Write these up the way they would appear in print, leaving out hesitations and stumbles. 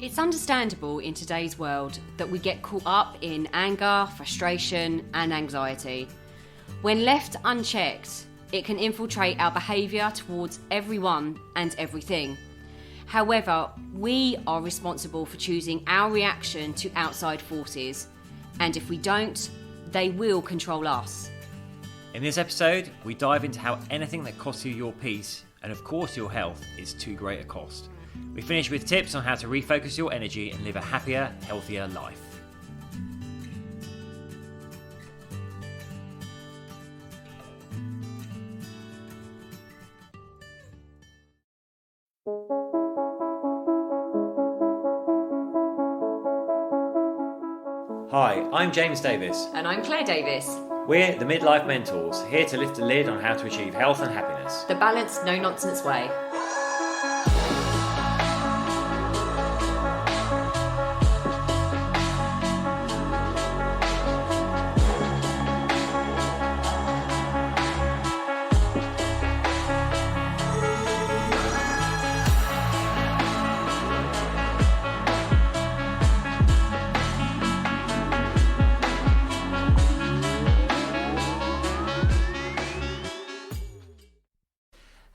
It's understandable in today's world that we get caught up in anger, frustration, and anxiety. When left unchecked, it can infiltrate our behaviour towards everyone and everything. However, we are responsible for choosing our reaction to outside forces, and if we don't, they will control us. In this episode, we dive into how anything that costs you your peace, and of course your health, is too great a cost. We finish with tips on how to refocus your energy and live a happier, healthier life. Hi, I'm James Davis. And I'm Claire Davis. We're the Midlife Mentors, here to lift the lid on how to achieve health and happiness. The balanced, no-nonsense way.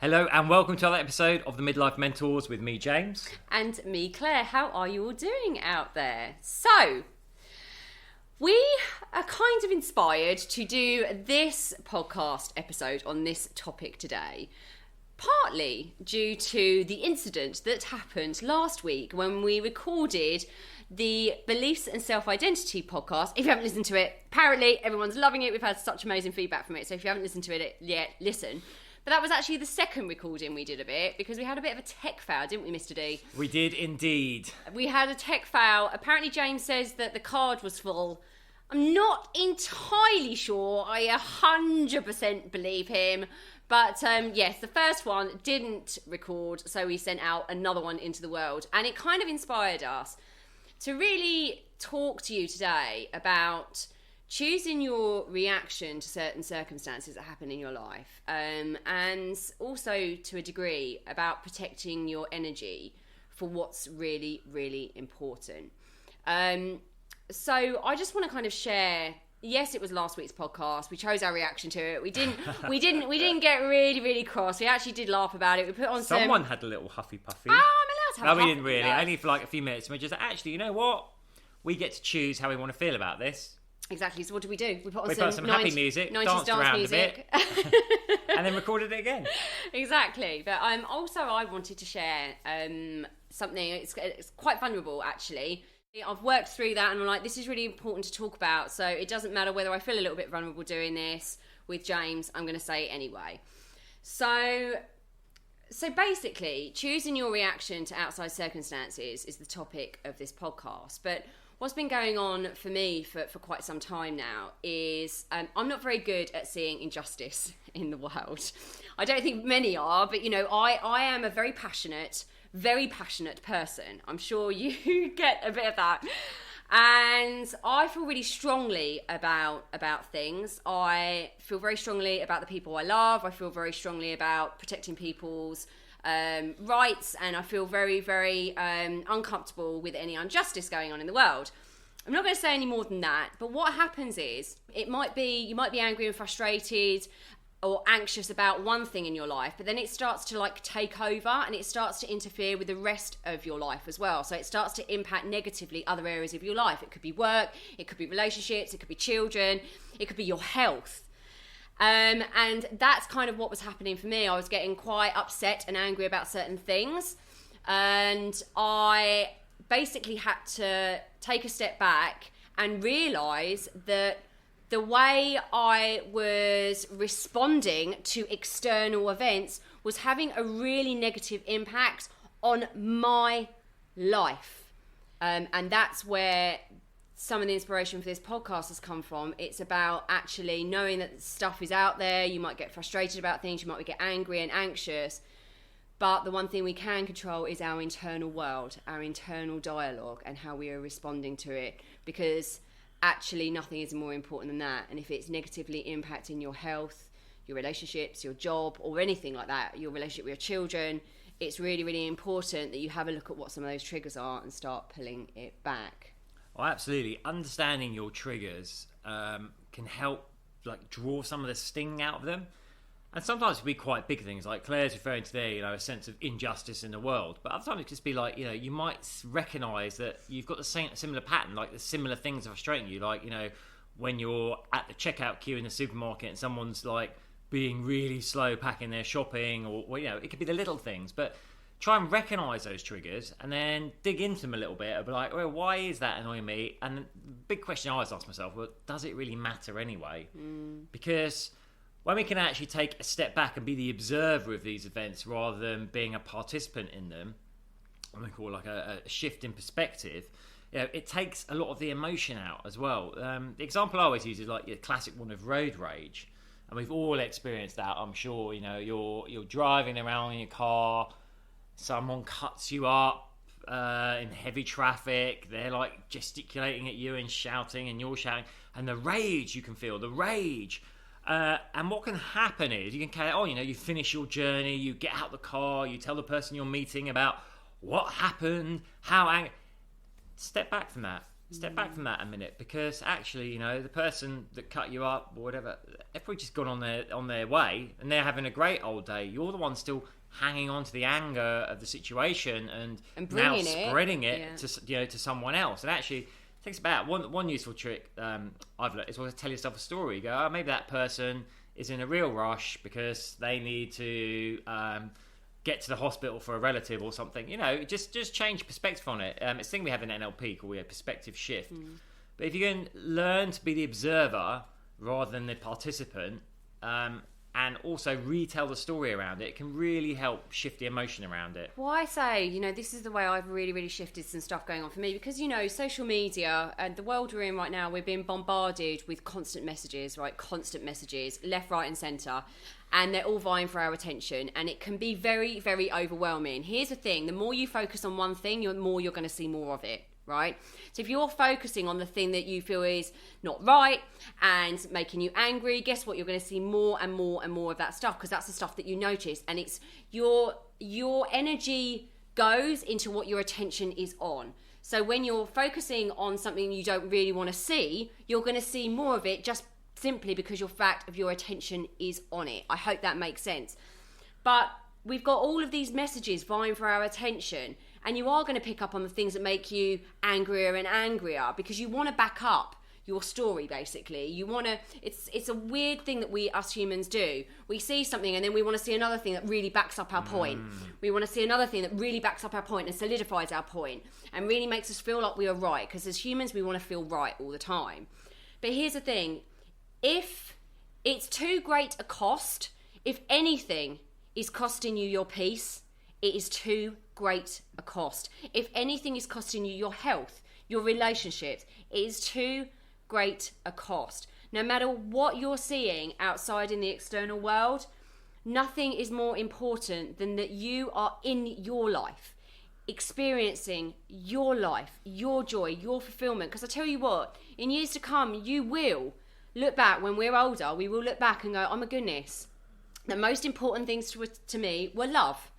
Hello and welcome to another episode of the Midlife Mentors with me, James. And me, Claire. How are you all doing out there? So, we are kind of inspired to do this podcast episode on this topic today, partly due to the incident that happened last week when we recorded the Beliefs and Self-Identity podcast. If you haven't listened to it, apparently everyone's loving it. We've had such amazing feedback from it. So if you haven't listened to it yet, listen. But that was actually the second recording we did of it because we had a bit of a tech fail, didn't we, Mr. D? We did indeed. We had a tech fail. Apparently James says that the card was full. I'm not entirely sure. I 100% believe him. But yes, the first one didn't record, so we sent out another one into the world. And it kind of inspired us to really talk to you today about choosing your reaction to certain circumstances that happen in your life, and also to a degree about protecting your energy for what's really, really important. So I just want to kind of share. Yes, it was last week's podcast. We chose our reaction to it. We didn't get really, really cross. We actually did laugh about it. We put on Someone had a little huffy puffy. Oh, I'm allowed to have. No, we didn't really. Only for like a few minutes. And we just actually, you know what? We get to choose how we want to feel about this. Exactly. So what did we do? We put on some happy music, 90s danced dance around music. a bit, and then recorded it again. Exactly. But also I wanted to share something. It's quite vulnerable, actually. I've worked through that, and I'm like, this is really important to talk about. So it doesn't matter whether I feel a little bit vulnerable doing this with James. I'm going to say it anyway. So basically, choosing your reaction to outside circumstances is the topic of this podcast. But what's been going on for me for quite some time now is I'm not very good at seeing injustice in the world. I don't think many are, but you know, I am a very passionate person. I'm sure you get a bit of that. And I feel really strongly about things. I feel very strongly about the people I love. I feel very strongly about protecting people's rights, and I feel very, very uncomfortable with any injustice going on in the world. I'm not going to say any more than that, but what happens is you might be angry and frustrated or anxious about one thing in your life, but then it starts to like take over and it starts to interfere with the rest of your life as well. So it starts to impact negatively other areas of your life. It could be work, it could be relationships, it could be children, it could be your health. And that's kind of what was happening for me. I was getting quite upset and angry about certain things. And I basically had to take a step back and realise that the way I was responding to external events was having a really negative impact on my life. And that's where some of the inspiration for this podcast has come from. It's about actually knowing that stuff is out there. You might get frustrated about things, you might get angry and anxious, but the one thing we can control is our internal world, our internal dialogue, and how we are responding to it, because actually nothing is more important than that. And if it's negatively impacting your health, your relationships, your job, or anything like that, your relationship with your children, it's really, really important that you have a look at what some of those triggers are and start pulling it back. Oh, absolutely. Understanding your triggers can help like draw some of the sting out of them. And sometimes it can be quite big things, like Claire's referring to there, a sense of injustice in the world. But other times it can just be like, you might recognise that you've got the same similar pattern, like the similar things are frustrating you. Like, when you're at the checkout queue in the supermarket and someone's like being really slow packing their shopping, or it could be the little things. But try and recognise those triggers and then dig into them a little bit. Be like, well, why is that annoying me? And the big question I always ask myself, well, does it really matter anyway? Because when we can actually take a step back and be the observer of these events rather than being a participant in them, what we call like a shift in perspective, it takes a lot of the emotion out as well. The example I always use is like the classic one of road rage. And we've all experienced that, I'm sure. You're driving around in your car, someone cuts you up in heavy traffic, they're like gesticulating at you and shouting, and you're shouting, and the rage you can feel, the rage. And what can happen is you can carry on, you finish your journey, you get out the car, you tell the person you're meeting about what happened, step back from that. Step back from that a minute, because actually, the person that cut you up or whatever, they've probably just gone on their way and they're having a great old day. You're the one still hanging on to the anger of the situation and now spreading it to someone else. And actually, it takes about one useful trick I've learned is always tell yourself a story. You go, maybe that person is in a real rush because they need to get to the hospital for a relative or something. Just change perspective on it. It's a thing we have in NLP called a perspective shift. But if you can learn to be the observer rather than the participant, and also retell the story around it, can really help shift the emotion around it. Well, I say, this is the way I've really, really shifted some stuff going on for me, because, social media and the world we're in right now, we're being bombarded with constant messages, right? Constant messages, left, right and centre, and they're all vying for our attention, and it can be very, very overwhelming. Here's the thing, the more you focus on one thing, the more you're going to see more of it. Right? So if you're focusing on the thing that you feel is not right and making you angry, guess what? You're going to see more and more and more of that stuff, because that's the stuff that you notice, and it's your energy goes into what your attention is on. So when you're focusing on something you don't really want to see, you're going to see more of it just simply because your fact of your attention is on it. I hope that makes sense. But we've got all of these messages vying for our attention, and you are going to pick up on the things that make you angrier and angrier, because you want to back up your story, basically. You want to, it's a weird thing that us humans do. We see something and then we want to see another thing that really backs up our point. We want to see another thing that really backs up our point and solidifies our point and really makes us feel like we are right, because as humans we want to feel right all the time. But here's the thing, if it's too great a cost, if anything is costing you your peace, it is too great a cost. If anything is costing you your health, your relationships, it is too great a cost. No matter what you're seeing outside in the external world, nothing is more important than that you are in your life, experiencing your life, your joy, your fulfillment. Because I tell you what, in years to come, you will look back, when we're older, we will look back and go, oh my goodness, the most important things to me were love.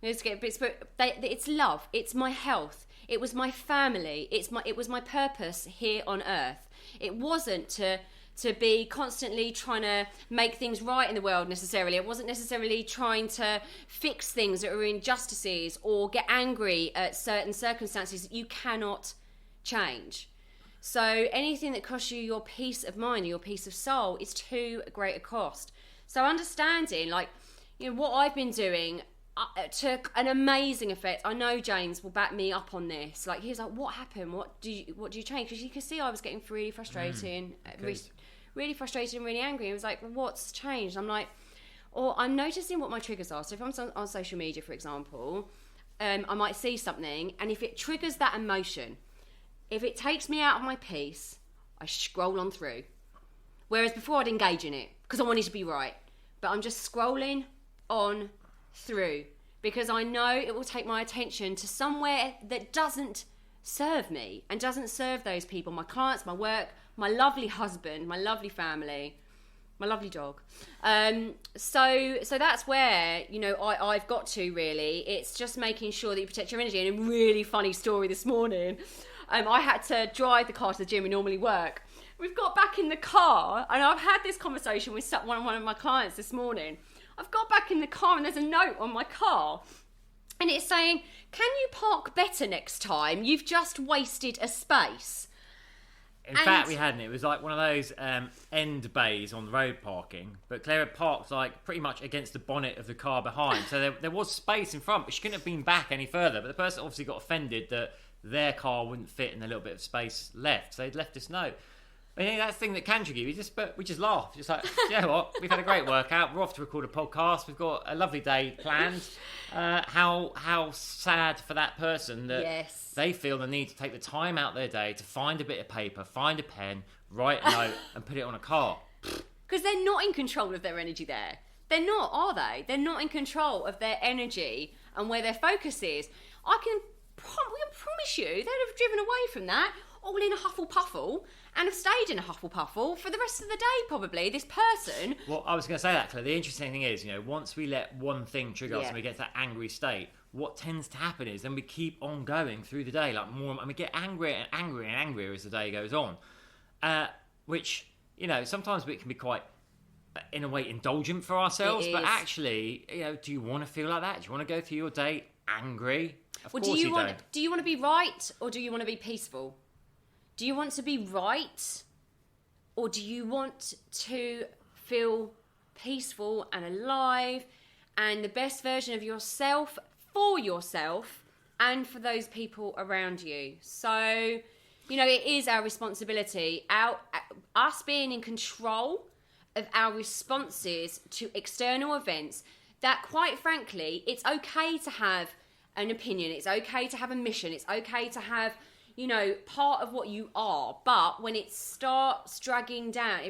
It's love, it's my health, it was my family, it was my purpose here on earth. It wasn't to be constantly trying to make things right in the world necessarily. It wasn't necessarily trying to fix things that are injustices or get angry at certain circumstances that you cannot change. So anything that costs you your peace of mind, your peace of soul, is too great a cost. So understanding, what I've been doing took an amazing effect. I know James will back me up on this. He's like, what happened? What do you change? Because you can see I was getting really frustrated, really frustrated and really angry. He was like, well, what's changed? I'm like, I'm noticing what my triggers are. So if I'm on social media, for example, I might see something, and if it triggers that emotion, if it takes me out of my peace, I scroll on through. Whereas before I'd engage in it because I wanted to be right. But I'm just scrolling on through because I know it will take my attention to somewhere that doesn't serve me and doesn't serve those people, my clients, my work, my lovely husband, my lovely family. My lovely dog. So that's where, you know, I've got to really. It's just making sure that you protect your energy. And a really funny story this morning. I had to drive the car to the gym we normally work. We've got back in the car, and I've had this conversation with one of my clients this morning. I've got back in the car, and there's a note on my car. And it's saying, can you park better next time? You've just wasted a space. In fact, we hadn't. It was like one of those end bays on road parking. But Claire had parked like pretty much against the bonnet of the car behind. So there was space in front, but she couldn't have been back any further. But the person obviously got offended that their car wouldn't fit in the little bit of space left. So they'd left this note. I think that's the thing that can trigger you. We just laugh. Just like, you know what? We've had a great workout. We're off to record a podcast. We've got a lovely day planned. How sad for that person that they feel the need to take the time out their day to find a bit of paper, find a pen, write a note, and put it on a car. Because they're not in control of their energy there. They're not, are they? They're not in control of their energy and where their focus is. We can promise you they'd have driven away from that all in a huffle-puffle and have stayed in a huffle-puffle for the rest of the day, probably, this person. Well, I was going to say that, Claire. The interesting thing is, you know, once we let one thing trigger us and we get to that angry state, what tends to happen is then we keep on going through the day, like more, and we get angrier and angrier and angrier as the day goes on. Which, you know, sometimes it can be quite, in a way, indulgent for ourselves. But actually, you know, do you want to feel like that? Do you want to go through your day angry? Of course you don't. Do you want to be right, or do you want to be peaceful? Do you want to be right, or do you want to feel peaceful and alive and the best version of yourself for yourself and for those people around you? So, you know, it is our responsibility, us being in control of our responses to external events, that quite frankly, it's okay to have an opinion, it's okay to have a mission, it's okay to have, you know, part of what you are. But when it starts dragging down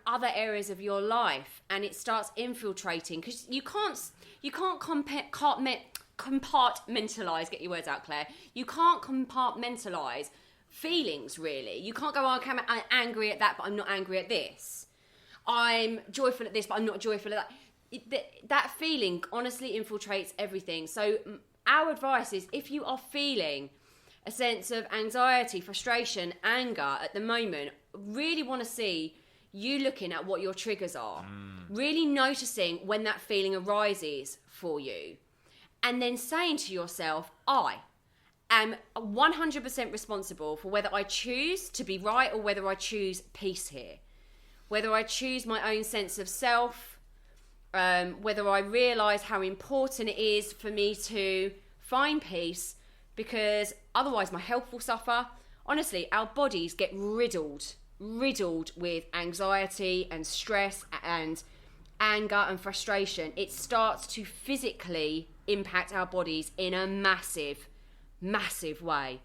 other areas of your life and it starts infiltrating, because you can't compartmentalize, get your words out, Claire. You can't compartmentalize feelings, really. You can't go, oh, I'm angry at that, but I'm not angry at this. I'm joyful at this, but I'm not joyful at that. That feeling honestly infiltrates everything. So our advice is, if you are feeling a sense of anxiety, frustration, anger at the moment, really want to see you looking at what your triggers are. Really noticing when that feeling arises for you. And then saying to yourself, I am 100% responsible for whether I choose to be right or whether I choose peace here. Whether I choose my own sense of self, whether I realise how important it is for me to find peace, because otherwise my health will suffer. Honestly, our bodies get riddled with anxiety and stress and anger and frustration. It starts to physically impact our bodies in a massive way.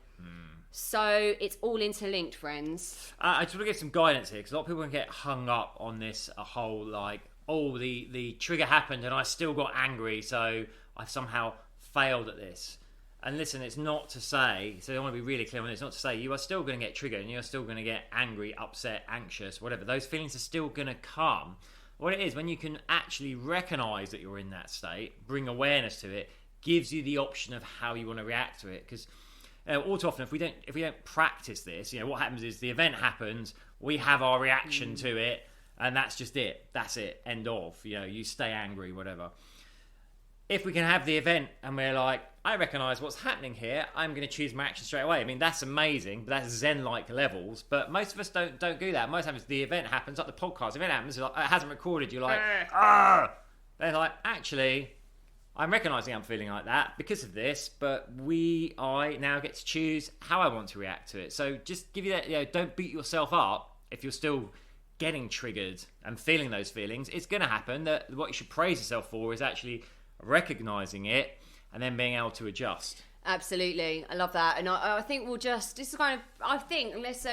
So it's all interlinked, friends. I just want to give some guidance here, because a lot of people can get hung up on this whole like, oh, the trigger happened and I still got angry, so I've somehow failed at this. And listen, it's not to say, so I want to be really clear on this, it's not to say you are still going to get triggered and you're still going to get angry, upset, anxious, whatever. Those feelings are still going to come. What it is, when you can actually recognise that you're in that state, bring awareness to it, gives you the option of how you want to react to it. Because all too often, if we don't practice this, you know, what happens is the event happens, we have our reaction to it, and that's just it. That's it. End of. You know, you stay angry, whatever. If we can have the event and we're like, I recognise what's happening here, I'm going to choose my action straight away. I mean, that's amazing, but that's Zen-like levels. But most of us don't do that. Most times the event happens, like the podcast, the event happens, like, it hasn't recorded, you're like, ah! They're like, actually, I'm recognising I'm feeling like that because of this, but I now get to choose how I want to react to it. So just give you that, you know, don't beat yourself up if you're still getting triggered and feeling those feelings. It's going to happen. That what you should praise yourself for is actually recognising it and then being able to adjust. Absolutely, I love that. And I think we'll just, this is kind of, I think, unless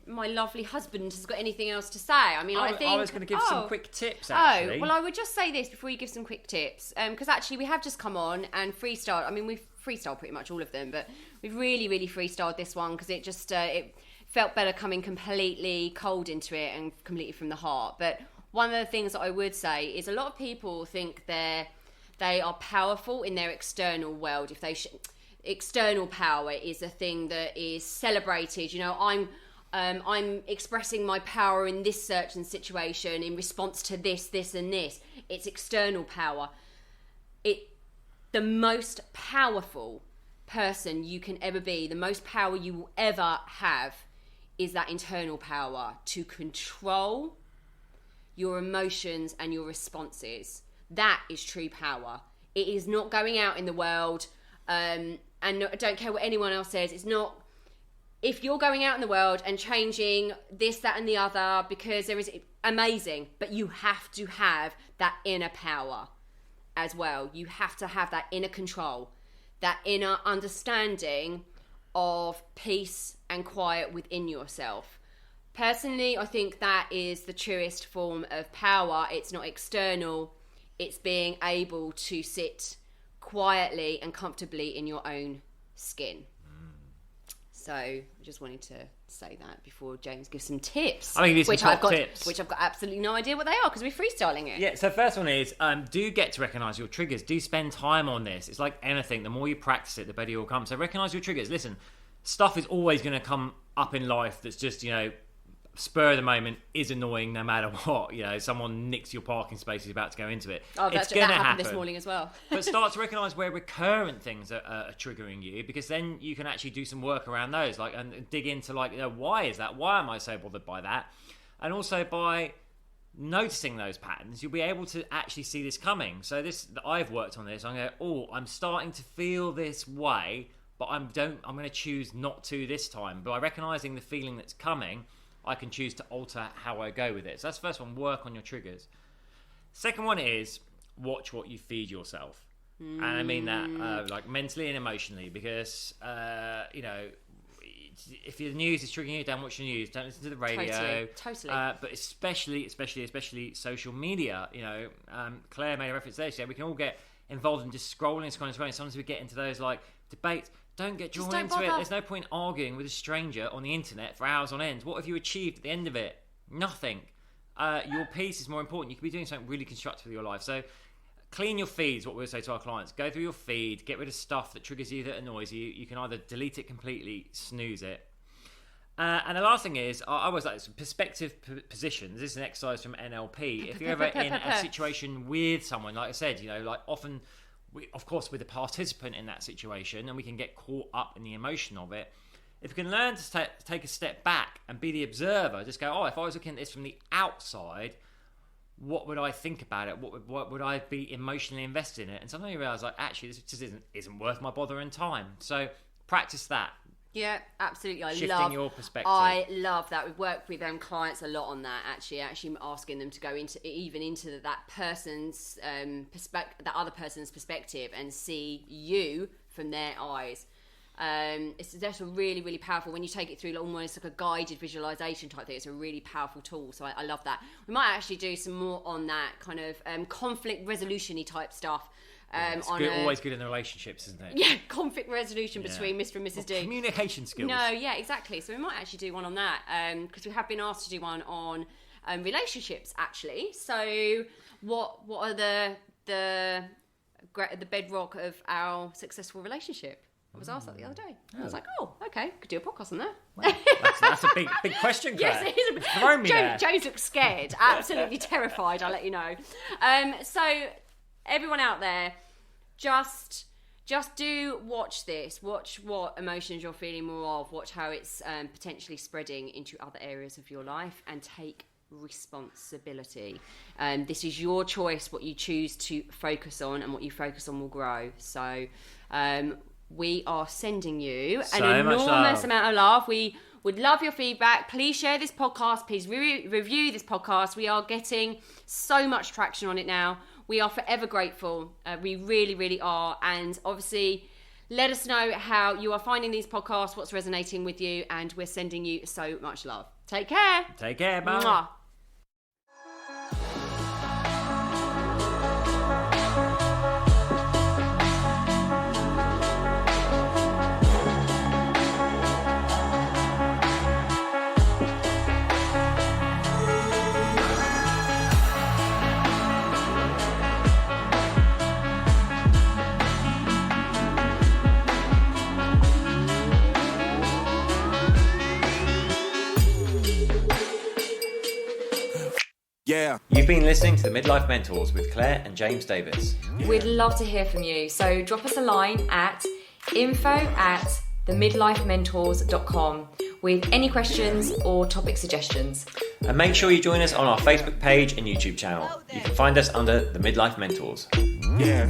my lovely husband has got anything else to say. I mean, I think... I was going to give some quick tips, actually. Oh, well, I would just say this before you give some quick tips, because actually we have just come on and freestyled. I mean, we've freestyled pretty much all of them, but we've really freestyled this one, because it just, it felt better coming completely cold into it and completely from the heart. But one of the things that I would say is a lot of people think they are powerful in their external world. If they external power is a thing that is celebrated. You know, I'm expressing my power in this certain situation in response to this, and this. It's external power. The most powerful person you can ever be, the most power you will ever have, is that internal power to control your emotions and your responses. That is true power. It is not going out in the world and I don't care what anyone else says. It's not, if you're going out in the world and changing this, that and the other, because there is, amazing, but you have to have that inner power as well. You have to have that inner control, that inner understanding of peace and quiet within yourself. Personally, I think that is the truest form of power. It's not external. It's being able to sit quietly and comfortably in your own skin. So I just wanted to say that before James gives some tips. I mean, these which top tips. Which I've got absolutely no idea what they are because we're freestyling it. Yeah, so first one is, do get to recognise your triggers. Do spend time on this. It's like anything. The more you practice it, the better you'll come. So recognise your triggers. Listen, stuff is always going to come up in life that's just, you know, spur of the moment, is annoying no matter what. You know, someone nicks your parking space, you're about to go into it. Oh, it's going to happen this morning as well. But start to recognise where recurrent things are triggering you, because then you can actually do some work around those, like, and dig into, like, you know, why is that? Why am I so bothered by that? And also by noticing those patterns, you'll be able to actually see this coming. So I've worked on this. I'm going, I'm starting to feel this way, but I'm going to choose not to this time. By recognising the feeling that's coming, I can choose to alter how I go with it. So that's the first one, work on your triggers. Second one is watch what you feed yourself. And I mean that like mentally and emotionally, because, you know, if the news is triggering you, don't watch the news, don't listen to the radio. Totally. But especially social media. You know, Claire made a reference there. She said we can all get involved in just scrolling. Sometimes we get into those like debates. Don't get drawn into it. There's no point arguing with a stranger on the internet for hours on end. What have you achieved at the end of it? Nothing. Your peace is more important. You could be doing something really constructive with your life. So clean your feed is what we'll say to our clients. Go through your feed, get rid of stuff that triggers you, that annoys you. You can either delete it completely, snooze it. And the last thing is, I always like this, perspective positions. This is an exercise from NLP. If you're ever in a situation with someone, like I said, you know, like often... of course, we're the participant in that situation and we can get caught up in the emotion of it. If you can learn to take a step back and be the observer, just go, if I was looking at this from the outside, what would I think about it? What would I be emotionally invested in it? And sometimes you realise, like, actually, this just isn't worth my bother and time. So practice that. Yeah, absolutely. Shifting your perspective. I love that. We've worked with clients a lot on that. Actually asking them to go into that person's that other person's perspective and see you from their eyes. It's just a really, really powerful. When you take it through almost like a guided visualization type thing, it's a really powerful tool. So I love that. We might actually do some more on that kind of conflict resolution-y type stuff. It's always good in the relationships, isn't it? Yeah, conflict resolution between Mr. and Mrs. D. Communication skills. No, yeah, exactly. So we might actually do one on that because we have been asked to do one on relationships, actually. So what are the bedrock of our successful relationship? I was asked that the other day. I was like, okay, could do a podcast on that. Well, that's a big question, Claire. Yes, it is. James looks scared, absolutely terrified, I'll let you know. So everyone out there, just watch this. Watch what emotions you're feeling more of. Watch how it's potentially spreading into other areas of your life, and take responsibility. This is your choice, what you choose to focus on, and what you focus on will grow. So we are sending you an enormous amount of love. We would love your feedback. Please share this podcast. Please review this podcast. We are getting so much traction on it now. We are forever grateful. We really, really are. And obviously, let us know how you are finding these podcasts, what's resonating with you, and we're sending you so much love. Take care. Take care. Bye. Mwah. Yeah. You've been listening to the Midlife Mentors with Claire and James Davis. We'd love to hear from you, so drop us a line at info@themidlifementors.com with any questions or topic suggestions. And make sure you join us on our Facebook page and YouTube channel. You can find us under the Midlife Mentors. Yeah.